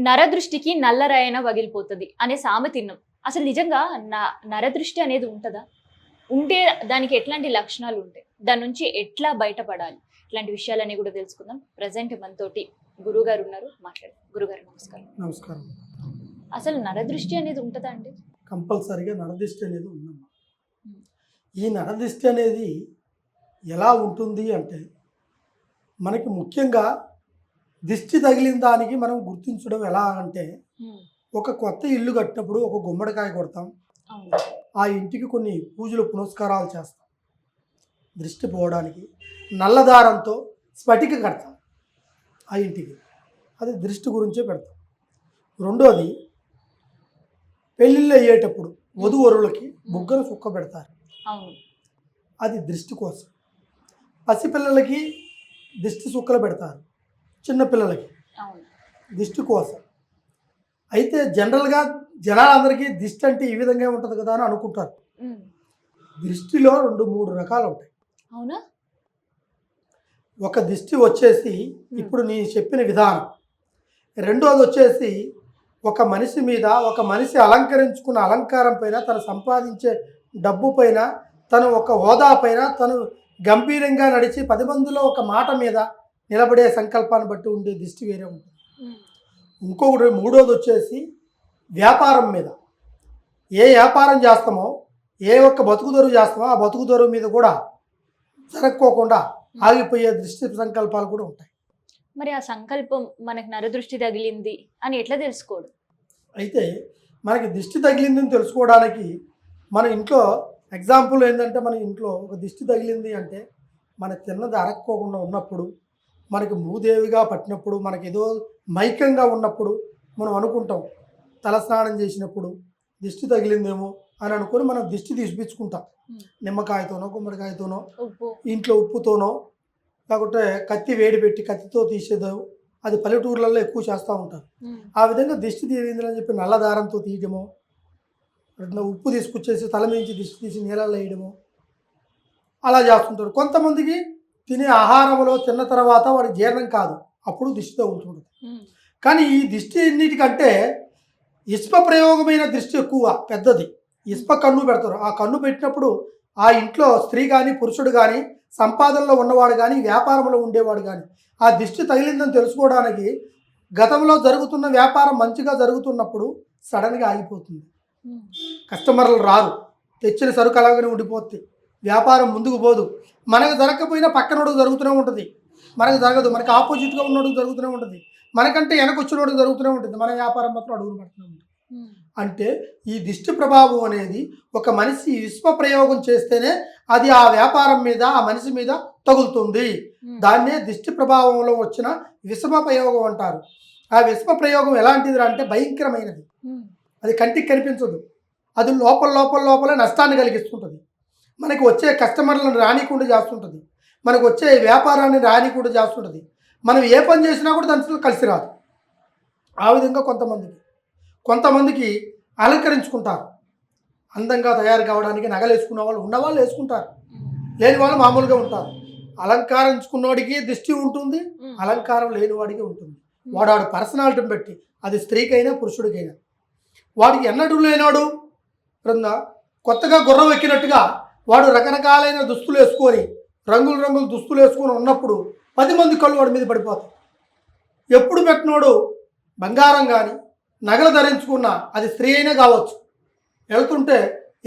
నరదృష్టికి నల్లరాయన వగిలిపోతుంది అనే సామెత విన్నాం. అసలు నిజంగా నరదృష్టి అనేది ఉంటదా? ఉంటే దానికి ఎట్లాంటి లక్షణాలు ఉంటాయి? దాని నుంచి ఎట్లా బయటపడాలి? ఇట్లాంటి విషయాలన్నీ కూడా తెలుసుకుందాం. ప్రజెంట్ మనతోటి గురుగారు ఉన్నారు, మాట్లాడారు. గురుగారు నమస్కారం. నమస్కారం. అసలు నరదృష్టి అనేది ఉంటుందా అండి? కంపల్సరిగా నరదిష్టి అనేది ఉందమ్మా. ఈ నరదిష్టి అనేది ఎలా ఉంటుంది అంటే, మనకి ముఖ్యంగా దిష్టి తగిలిన దానికి మనం గుర్తించడం ఎలా అంటే, ఒక కొత్త ఇల్లు కట్టినప్పుడు ఒక గుమ్మడికాయ కొడతాం, ఆ ఇంటికి కొన్ని పూజలు పునస్కారాలు చేస్తాం దృష్టి పోవడానికి. నల్లదారంతో స్ఫటిక కడతాం ఆ ఇంటికి, అది దృష్టి గురించే పెడతాం. రెండోది, పెళ్ళిళ్ళు అయ్యేటప్పుడు వధువరులకి బుగ్గన చుక్క పెడతారు, అది దృష్టి కోసం. పసిపిల్లలకి దిష్టి చుక్కలు పెడతారు, చిన్నపిల్లలకి దిష్టి కోసం. అయితే జనరల్గా జనాలందరికీ దిష్టి అంటే ఈ విధంగా ఉంటుంది కదా అని అనుకుంటారు. దృష్టిలో 2-3 రకాలు ఉంటాయి. అవునా? ఒక దిష్టి వచ్చేసి ఇప్పుడు నీ చెప్పిన విధానం. రెండోది వచ్చేసి ఒక మనిషి మీద, ఒక మనిషి అలంకరించుకున్న అలంకారం పైన, తను సంపాదించే డబ్బు పైన, తను ఒక హోదా పైన, తను గంభీరంగా నడిచి 10 మందిలో ఒక మాట మీద నిలబడే సంకల్పాన్ని బట్టి ఉండే దిష్టి వేరే ఉంటుంది. ఇంకొకటి మూడోది వచ్చేసి వ్యాపారం మీద. ఏ వ్యాపారం చేస్తామో, ఏ ఒక్క బతుకుదొరువు చేస్తామో ఆ బతుకుదొరువు మీద కూడా జరక్కోకుండా ఆగిపోయే దృష్టి సంకల్పాలు కూడా ఉంటాయి. మరి ఆ సంకల్పం మనకి నరదృష్టి తగిలింది అని ఎట్లా తెలుసుకోవడం? అయితే మనకి దిష్టి తగిలిందని తెలుసుకోవడానికి మన ఇంట్లో ఎగ్జాంపుల్ ఏంటంటే, మన ఇంట్లో ఒక దిష్టి తగిలింది అంటే, మన తిన్నది అరక్కోకుండా ఉన్నప్పుడు, మనకి మూదేవిగా పట్టినప్పుడు, మనకి ఏదో మైకంగా ఉన్నప్పుడు మనం అనుకుంటాం, తలస్నానం చేసినప్పుడు దిష్టి తగిలిందేమో అని అనుకొని మనం దిష్టి తీసిపించుకుంటాం. నిమ్మకాయతోనో, గుమ్మడికాయతోనో, ఇంట్లో ఉప్పుతోనో, లేకుంటే కత్తి వేడి పెట్టి కత్తితో తీసేదో, అది పల్లెటూర్లలో ఎక్కువ చేస్తూ ఉంటారు. ఆ విధంగా దిష్టి తీరిందని చెప్పి నల్లదారంతో తీయడమో, ఉప్పు తీసుకొచ్చేసి తల మించి దిష్టి తీసి నీళ్ళల్లో వేయడమో అలా చేస్తుంటారు. కొంతమందికి తినే ఆహారంలో తిన్న తర్వాత వాడి జీర్ణం కాదు, అప్పుడు దిష్టి తగులుతుంటుంది. కానీ ఈ దిష్టి ఎన్నిటికంటే ఇసుక ప్రయోగమైన దృష్టి ఎక్కువ పెద్దది. ఇసుక కన్ను పెడతారు. ఆ కన్ను పెట్టినప్పుడు ఆ ఇంట్లో స్త్రీ కానీ పురుషుడు కానీ, సంపాదనలో ఉన్నవాడు కానీ, వ్యాపారంలో ఉండేవాడు కానీ, ఆ దిష్టి తగిలిందని తెలుసుకోవడానికి గతంలో జరుగుతున్న వ్యాపారం మంచిగా జరుగుతున్నప్పుడు సడన్గా ఆగిపోతుంది. కస్టమర్లు రారు, తెచ్చిన సరుకు అలాగనే ఉండిపోతుంది, వ్యాపారం ముందుకు పోదు. మనకు జరగకపోయినా పక్కనోడికి జరుగుతూనే ఉంటుంది, మనకు జరగదు. మనకు ఆపోజిట్గా ఉన్నోడికి జరుగుతూనే ఉంటుంది, మనకంటే వెనక వచ్చినోడికి జరుగుతూనే ఉంటుంది, మన వ్యాపారం మాత్రం అడుగులు పడుతూనే ఉంటుంది. అంటే ఈ దిష్టి ప్రభావం అనేది ఒక మనిషి విశ్వ ప్రయోగం చేస్తేనే అది ఆ వ్యాపారం మీద, ఆ మనిషి మీద తగులుతుంది. దాన్నే దిష్టి ప్రభావంలో వచ్చిన విషమ ప్రయోగం అంటారు. ఆ విషమ ప్రయోగం ఎలాంటిది అంటే భయంకరమైనది. అది కంటికి కనిపించదు, అది లోపల నష్టాన్ని కలిగిస్తుంటుంది. మనకి వచ్చే కస్టమర్లను రానికుండా చేస్తుంటుంది, మనకు వచ్చే వ్యాపారాన్ని రానికుండా చేస్తుంటుంది. మనం ఏ పని చేసినా కూడా దాంట్లో కలిసి రాదు. ఆ విధంగా కొంతమందికి అలంకరించుకుంటారు, అందంగా తయారు కావడానికి నగలు వేసుకున్న వాళ్ళు ఉన్నవాళ్ళు వేసుకుంటారు, లేని వాళ్ళు మామూలుగా ఉంటారు. అలంకరించుకున్నవాడికి దిష్టి ఉంటుంది, అలంకారం లేని వాడికి ఉంటుంది. వాడు పర్సనాలిటీని బట్టి, అది స్త్రీకైనా పురుషుడికైనా. వాడికి ఎన్నడూ లేనాడు క్రింద కొత్తగా గుర్రం ఎక్కినట్టుగా వాడు రకరకాలైన దుస్తులు వేసుకొని, రంగుల దుస్తులు వేసుకొని ఉన్నప్పుడు 10 మంది కళ్ళు వాడి మీద పడిపోతాయి. ఎప్పుడు పెట్టినోడు బంగారం కానీ నగలు ధరించుకున్నా, అది స్త్రీ అయినా కావచ్చు, వెళ్తుంటే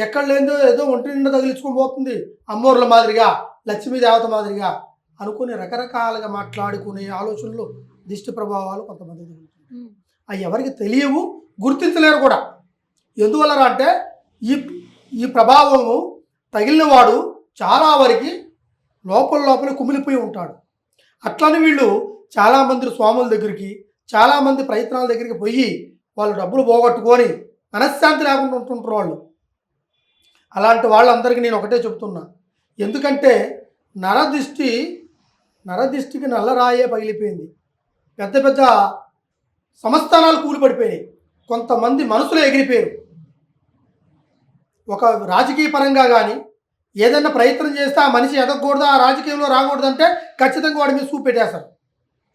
ఎక్కడ లేదో ఏదో ఒంటి నిండా తగిలించుకొని పోతుంది, అమ్మోర్ల మాదిరిగా, లక్ష్మీ దేవత మాదిరిగా అనుకుని రకరకాలుగా మాట్లాడుకునే ఆలోచనలు, దిష్టి ప్రభావాలు కొంతమంది జరుగుతుంది. అవి ఎవరికి తెలియవు, గుర్తించలేరు కూడా. ఎందువల్ల అంటే ఈ ప్రభావము తగిలినవాడు చాలా వరకు లోపల కుమిలిపోయి ఉంటాడు. అట్లని వీళ్ళు చాలామంది స్వాముల దగ్గరికి, చాలామంది ప్రయత్నాల దగ్గరికి పోయి వాళ్ళు డబ్బులు పోగొట్టుకొని మనశ్శాంతి లేకుండా ఉంటుంటారు వాళ్ళు. అలాంటి వాళ్ళందరికీ నేను ఒకటే చెబుతున్నా, ఎందుకంటే నరదిష్టికి నల్లరాయే పగిలిపోయింది. పెద్ద సంస్థానాలు కూలిపడిపోయినాయి, కొంతమంది మనసులో ఎగిరిపోయారు. ఒక రాజకీయ పరంగా కానీ ఏదైనా ప్రయత్నం చేస్తే ఆ మనిషి ఎదగకూడదు, ఆ రాజకీయంలో రాకూడదంటే ఖచ్చితంగా వాడి మీద చూపెట్టేస్తారు.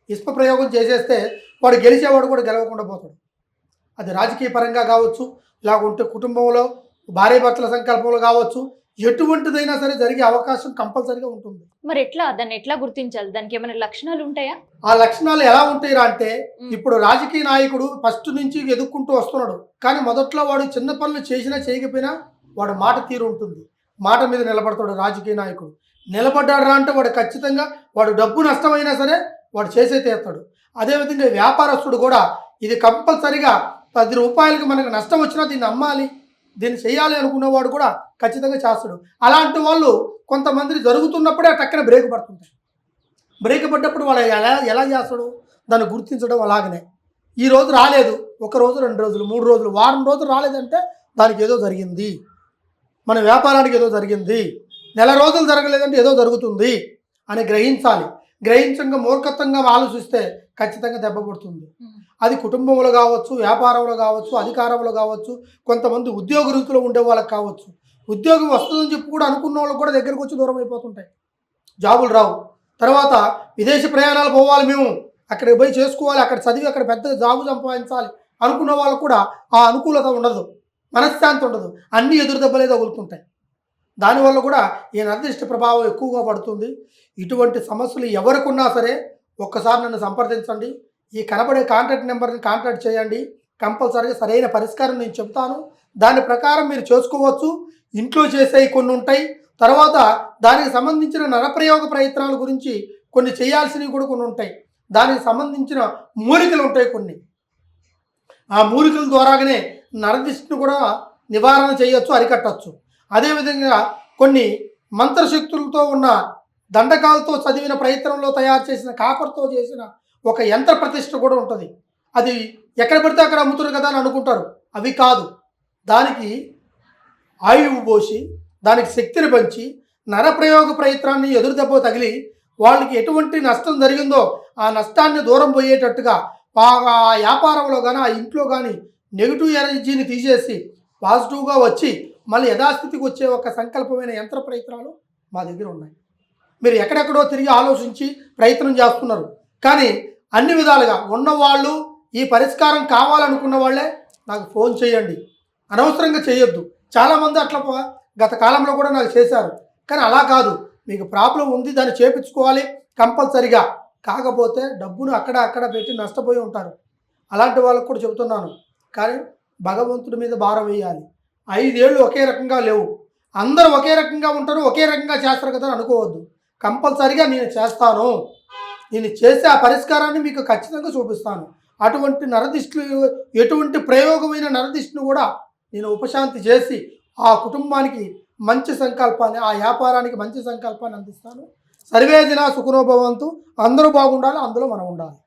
ఇష్ప ప్రయోగం చేసేస్తే వాడు గెలిచేవాడు కూడా గెలవకుండా పోతాడు. అది రాజకీయ పరంగా కావచ్చు, లేకుంటే కుటుంబంలో భార్యాభర్తల సంకల్పంలో కావచ్చు, ఎటువంటిదైనా సరే జరిగే అవకాశం కంపల్సరీగా ఉంటుంది. మరి ఎట్లా దాన్ని ఎట్లా గుర్తించాలి? దానికి ఏమైనా లక్షణాలు ఉంటాయా? ఆ లక్షణాలు ఎలా ఉంటాయిరా అంటే, ఇప్పుడు రాజకీయ నాయకుడు ఫస్ట్ నుంచి ఎదుక్కుంటూ వస్తున్నాడు, కానీ మొదట్లో వాడు చిన్న పనులు చేసినా చేయకపోయినా వాడు మాట తీరు ఉంటుంది, మాట మీద నిలబడతాడు. రాజకీయ నాయకుడు నిలబడ్డాడు రా అంటే వాడు ఖచ్చితంగా వాడు డబ్బు నష్టమైనా సరే వాడు చేసే తీస్తాడు. అదేవిధంగా వ్యాపారస్తుడు కూడా ఇది కంపల్సరిగా 10 రూపాయలకి మనకు నష్టం వచ్చినా దీన్ని అమ్మాలి, దీన్ని చేయాలి అనుకునేవాడు కూడా ఖచ్చితంగా చేస్తాడు. అలాంటి వాళ్ళు కొంతమంది జరుగుతున్నప్పుడే టక్కన బ్రేక్ పడుతుంటాయి. బ్రేక్ పడ్డప్పుడు వాడు ఎలా చేస్తాడు దాన్ని గుర్తించడం. అలాగనే ఈ రోజు రాలేదు, 1 రోజు 2 రోజులు 3 రోజులు వారం రోజులు రాలేదంటే దానికి ఏదో జరిగింది, మన వ్యాపారానికి ఏదో జరిగింది. నెల రోజులు జరగలేదంటే ఏదో జరుగుతుంది అని గ్రహించాలి. గ్రహించంగా మూర్ఖత్వంగా ఆలోచిస్తే ఖచ్చితంగా దెబ్బ పడుతుంది. అది కుటుంబంలో కావచ్చు, వ్యాపారంలో కావచ్చు, అధికారంలో కావచ్చు, కొంతమంది ఉద్యోగ వృత్తిలో ఉండే వాళ్ళకి కావచ్చు. ఉద్యోగం వస్తుందని చెప్పి కూడా అనుకున్న వాళ్ళకి కూడా దగ్గరకు వచ్చి దూరం అయిపోతుంటాయి, జాబులు రావు. తర్వాత విదేశీ ప్రయాణాలు పోవాలి, మేము అక్కడికి పోయి చేసుకోవాలి, అక్కడ చదివి అక్కడ పెద్ద జాబు సంపాదించాలి అనుకున్న వాళ్ళకు కూడా ఆ అనుకూలత ఉండదు, మనశ్శాంతి ఉండదు, అన్ని ఎదురు దెబ్బలే తగులుతుంటాయి. దానివల్ల కూడా ఈ నిర్దిష్ట ప్రభావం ఎక్కువగా పడుతుంది. ఇటువంటి సమస్యలు ఎవరికున్నా సరే ఒక్కసారి నన్ను సంప్రదించండి. ఈ కనబడే కాంటాక్ట్ నెంబర్ని కాంటాక్ట్ చేయండి. కంపల్సరీగా సరైన పరిష్కారం నేను చెప్తాను, దాని ప్రకారం మీరు చేసుకోవచ్చు. ఇంట్లో చేసేవి కొన్ని ఉంటాయి, తర్వాత దానికి సంబంధించిన నరప్రయోగ ప్రయత్నాల గురించి కొన్ని చేయాల్సినవి కూడా కొన్ని ఉంటాయి. దానికి సంబంధించిన మూలికలు ఉంటాయి కొన్ని, ఆ మూలికల ద్వారాగానే నరదిష్టిని కూడా నివారణ చేయొచ్చు, అరికట్టచ్చు. అదేవిధంగా కొన్ని మంత్రశక్తులతో ఉన్న దండకాలతో చదివిన ప్రయత్నంలో తయారు చేసిన కాపర్తో చేసిన ఒక యంత్ర ప్రతిష్ఠ కూడా ఉంటుంది. అది ఎక్కడ పడితే అక్కడ అమ్ముతున్నారు కదా అని అనుకుంటారు, అవి కాదు. దానికి ఆయువు పోసి దానికి శక్తిని పంచి నరప్రయోగ ప్రయత్నాన్ని ఎదురు దెబ్బ తగిలి వాళ్ళకి ఎటువంటి నష్టం జరిగిందో ఆ నష్టాన్ని దూరం పోయేటట్టుగా ఆ వ్యాపారంలో కానీ ఆ ఇంట్లో కానీ నెగిటివ్ ఎనర్జీని తీసేసి పాజిటివ్గా వచ్చి మళ్ళీ యథాస్థితికి వచ్చే ఒక సంకల్పమైన యంత్ర ప్రయత్నాలు మా దగ్గర ఉన్నాయి. మీరు ఎక్కడెక్కడో తిరిగి ఆలోచించి ప్రయత్నం చేస్తున్నారు, కానీ అన్ని విధాలుగా ఉన్నవాళ్ళు ఈ పరిష్కారం కావాలనుకున్న వాళ్ళే నాకు ఫోన్ చేయండి, అనవసరంగా చేయొద్దు. చాలామంది అట్లా గత కాలంలో కూడా నాకు చేశారు, కానీ అలా కాదు. మీకు ప్రాబ్లం ఉంది, దాన్ని చేపించుకోవాలి కంపల్సరిగా. కాకపోతే డబ్బును అక్కడ పెట్టి నష్టపోయి ఉంటారు. అలాంటి వాళ్ళకు కూడా చెబుతున్నాను, కానీ భగవంతుడి మీద భారం వేయాలి. 5 ఏళ్ళు ఒకే రకంగా లేవు, అందరూ ఒకే రకంగా ఉంటారు, ఒకే రకంగా చేస్తారు కదా అని అనుకోవద్దు. కంపల్సరిగా నేను చేస్తాను, నేను చేసే ఆ పరిష్కారాన్ని మీకు ఖచ్చితంగా చూపిస్తాను. అటువంటి నరదిష్టిలు, ఎటువంటి ప్రయోగమైన నరదిష్టిని కూడా నేను ఉపశాంతి చేసి ఆ కుటుంబానికి మంచి సంకల్పాన్ని, ఆ వ్యాపారానికి మంచి సంకల్పాన్ని అందిస్తాను. సర్వే జనా సుఖనో భవంతు. అందరూ బాగుండాలి, అందులో మనం ఉండాలి.